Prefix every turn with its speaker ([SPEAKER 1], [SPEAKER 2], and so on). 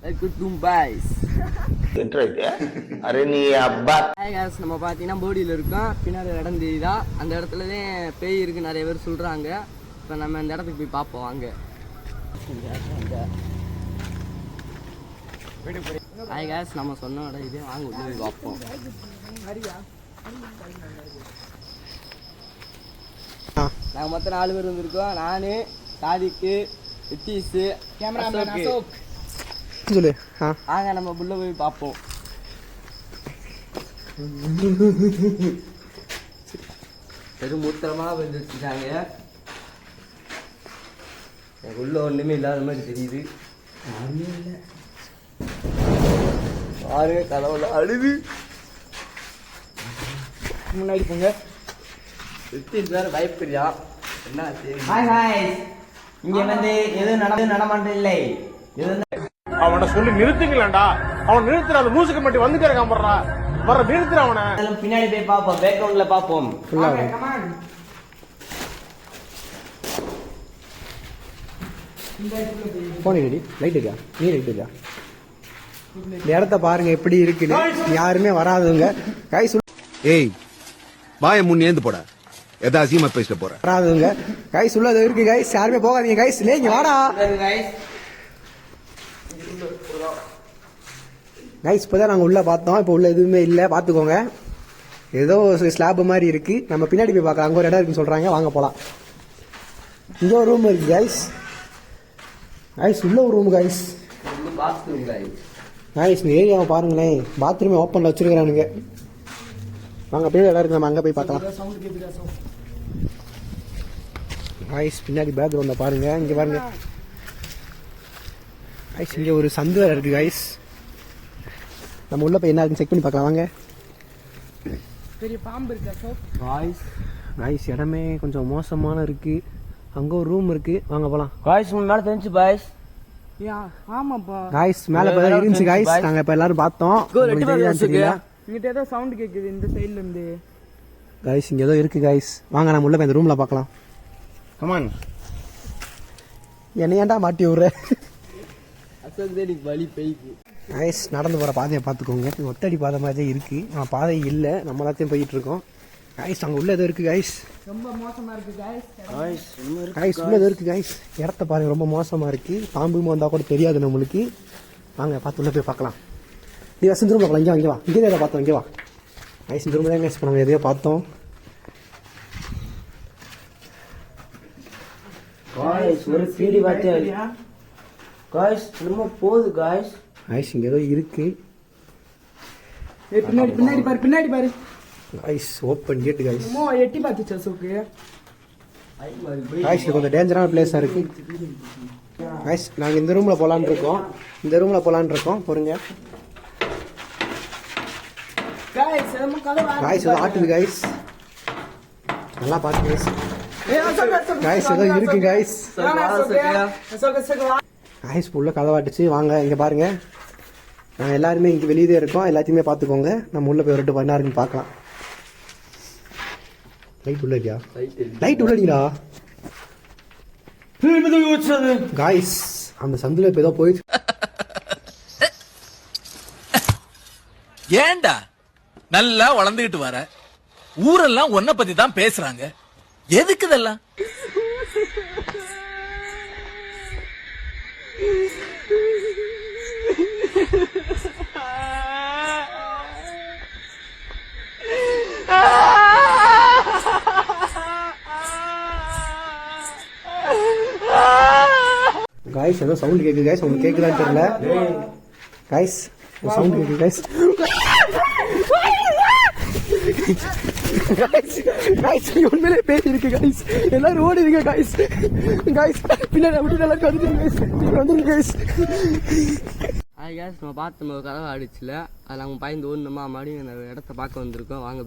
[SPEAKER 1] நம்ம பார்த்தீங்கன்னா போடியில் இருக்கோம். பின்னாடி இடம் தெரியுதா? அந்த இடத்துல தான் பேய் இருக்கு நிறைய பேர் சொல்றாங்க. இப்போ நம்ம அந்த இடத்துக்கு போய் பார்ப்போம் வாங்க. ஹாய் காய்ஸ், நம்ம சொன்ன இடம் இதே, வாங்க உள்ள போய் பார்ப்போம். நாங்கள் மொத்தம் 4 பேர் வந்திருக்கோம். நான், சாதிக்கு, நித்தீஷ், கேமராமேன் அசோக்.
[SPEAKER 2] சொல்லு.
[SPEAKER 1] வாங்க நம்ம உள்ள போய் பார்ப்போம். பெருமூத்திரமாக வந்துருச்சுட்டாங்க. எனக்கு உள்ள ஒன்றுமே இல்லாத மாதிரி தெரியுது. யாருமே இல்லை. பாருங்க, கதவுல அழுது. முன்னாடி போங்க. வேற பயப்படுறியா? என்ன இங்க வந்து எதுவும் நடமாட்டம் இல்லை.
[SPEAKER 3] அவனை சொல்லி நிறுத்துங்களா? அவன் நிறுத்துற அந்த மூசுக்கு மட்டும் வந்து கிடக்காம வர நிறுத்துற அவனை.
[SPEAKER 1] பின்னாடி போய் பார்ப்போம், பேக்ரவுண்ட்ல பார்ப்போம்.
[SPEAKER 2] போன் ரெடி, லைட் இருக்கா? நீ லைட் இருக்கா? இந்த இடத்த பாருங்க எப்படி இருக்குன்னு. யாருமே வராதுங்க கைஸ்.
[SPEAKER 4] ஏய் வாய முன்னேந்து போட, எதா அசியமா பேசிட்டு போற.
[SPEAKER 2] வராதுங்க கைஸ், உள்ள இருக்கு கைஸ். யாருமே போகாதீங்க கைஸ். நீங்க வாடா கைஸ். இப்போதான் நாங்கள் உள்ள பார்த்தோம். இப்போ உள்ள எதுவுமே இல்லை, பார்த்துக்கோங்க. ஏதோ ஸ்லாப் மாதிரி இருக்கு. நம்ம பின்னாடி போய் பார்க்கலாம். அங்கே ஒரு இடம் இருக்குன்னு சொல்றாங்க, வாங்க போலாம். இங்கே ஒரு ரூம் இருக்கு கைஸ். கைஸ் உள்ள ஒரு ரூம் கைஸ். கைஸ் இந்த ஏரியாவை பாருங்களேன். பாத்ரூமே ஓப்பன்ல வச்சிருக்கிறானுங்க. வாங்க அப்படியே இடம் இருக்கு, நம்ம அங்கே போய் பார்க்கலாம். கைஸ் பின்னாடி பேக்ரவுண்ட பாருங்க. இங்க பாருங்க கைஸ், இங்க ஒரு சந்து வேற இருக்கு கைஸ். நம்ம உள்ள போய் என்ன இருக்குன்னு செக் பண்ணி பார்க்கலாம் வாங்க.
[SPEAKER 1] பெரிய பாம்பு இருக்கு
[SPEAKER 2] கைஸ். கைஸ் இடமே கொஞ்சம் மோசமான இருக்கு. அங்க ஒரு ரூம் இருக்கு, வாங்க போலாம்.
[SPEAKER 1] காய்ஸ் மேல தெரிஞ்சு பாய்ஸ். ஆமாப்பா
[SPEAKER 2] காய்ஸ் மேல போய் இருந்துச்சு காய்ஸ். நாங்க இப்ப எல்லாரும் பார்த்தோம்.
[SPEAKER 1] இங்க ஏதோ சவுண்ட் கேக்குது இந்த சைடுல இருந்து.
[SPEAKER 2] காய்ஸ் இங்க ஏதோ இருக்கு காய்ஸ், வாங்க நம்ம உள்ள போய் இந்த ரூம்ல பார்க்கலாம்.
[SPEAKER 3] கமான்.
[SPEAKER 2] என்ன ஏன்டா மாட்டி விடுற?
[SPEAKER 1] அசோக் தேடி வலி பேய்க்கு.
[SPEAKER 2] காய்ஸ் நடந்து போற பாதையை பார்த்துக்கோங்க. ஒத்தடி பாதை மாதிரி இருக்கு. பாதை இல்லை, நம்ம எல்லாத்தையும் போயிட்டு இருக்கோம். காய்ஸ் அங்க உள்ள ஏதோ இருக்கு காய்ஸ்.
[SPEAKER 1] ரொம்ப மோசமா இருக்கு காய்ஸ்.
[SPEAKER 2] காய்ஸ் உள்ள ஏதோ இருக்கு காய்ஸ். இடத்த பாருங்க, ரொம்ப மோசமா இருக்கு. பாம்பும் வந்தா கூட தெரியாது நம்மளுக்கு. வாங்க பார்த்து உள்ள போய் பார்க்கலாம். நீ வசந்த ரூம்ல போகலாம். இங்கே வா, இங்கே ஏதோ பார்த்தோம். இங்கே வா காய்ஸ். இந்த ரூம் தான் காய்ஸ் நம்ம எதையோ பார்த்தோம்.
[SPEAKER 1] காய்ஸ் ஒரு சீடி பாத்தியா? காய்ஸ் ரொம்ப போகுது காய்ஸ்.
[SPEAKER 2] காய்ஸ் இங்க ஏதோ இருக்கு.
[SPEAKER 1] பின்னாடி பின்னாடி பாரு, பின்னாடி பாரு
[SPEAKER 2] காய்ஸ். Open gate guys.
[SPEAKER 1] எட்டி பாத்துச்சா சோக்கு?
[SPEAKER 2] காய்ஸ் இது கொஞ்சம் டேஞ்சரான பிளேஸா இருக்கு காய்ஸ். நாங்க இந்த ரூம்ல போலான்னு இருக்கோம். இந்த ரூம்ல போலான்னு இருக்கோம். பொறுங்க காய்ஸ். ஏதோ ஆட்டுது காய்ஸ். நல்லா பாத்து காய்ஸ். காய்ஸ் ஏதோ இருக்கு காய்ஸ். காய்ஸ் உள்ள கதவாட்டுச்சு. வாங்க இங்க பாருங்க. நாங்கள் எல்லாருமே இங்கே வெளியே இருக்கோம். எல்லாத்தையுமே பார்த்துக்கோங்க. நம்ம உள்ள போய் ஒரு 2 பண்ணா இருக்குன்னு பார்க்கலாம். லைட் உள்ள இல்லையா? லைட் உள்ள இல்லையா காய்ஸ்? அந்த சந்துல இப்ப ஏதோ போயிடுச்சு.
[SPEAKER 5] ஏண்டா நல்லா வளர்ந்துகிட்டு வர, ஊரெல்லாம் உன்னை பத்தி தான் பேசுறாங்க. எதுக்கு இதெல்லாம்?
[SPEAKER 2] காய்ஸ் ஏதோ சவுண்ட் கேக்குது காய்ஸ். உங்களுக்கு கேக்குதான்னு தெரியல காய்ஸ். சவுண்ட் கேக்குது காய்ஸ். காய்ஸ் உண்மையிலே பேசி இருக்கு காய்ஸ். எல்லாரும் ஓடுவீங்க காய்ஸ். காய்ஸ் பின்னாடி விட்டு எல்லாரும் வந்துருங்க காய்ஸ். வந்துருங்க காய்ஸ்.
[SPEAKER 1] ஹாய் காய்ஸ், நம்ம பார்த்து கதவை அடிச்சுல. அதில் அவங்க பயந்து ஓடணுமா மறுபடியும் இடத்த பார்க்க வந்திருக்கோம். வாங்க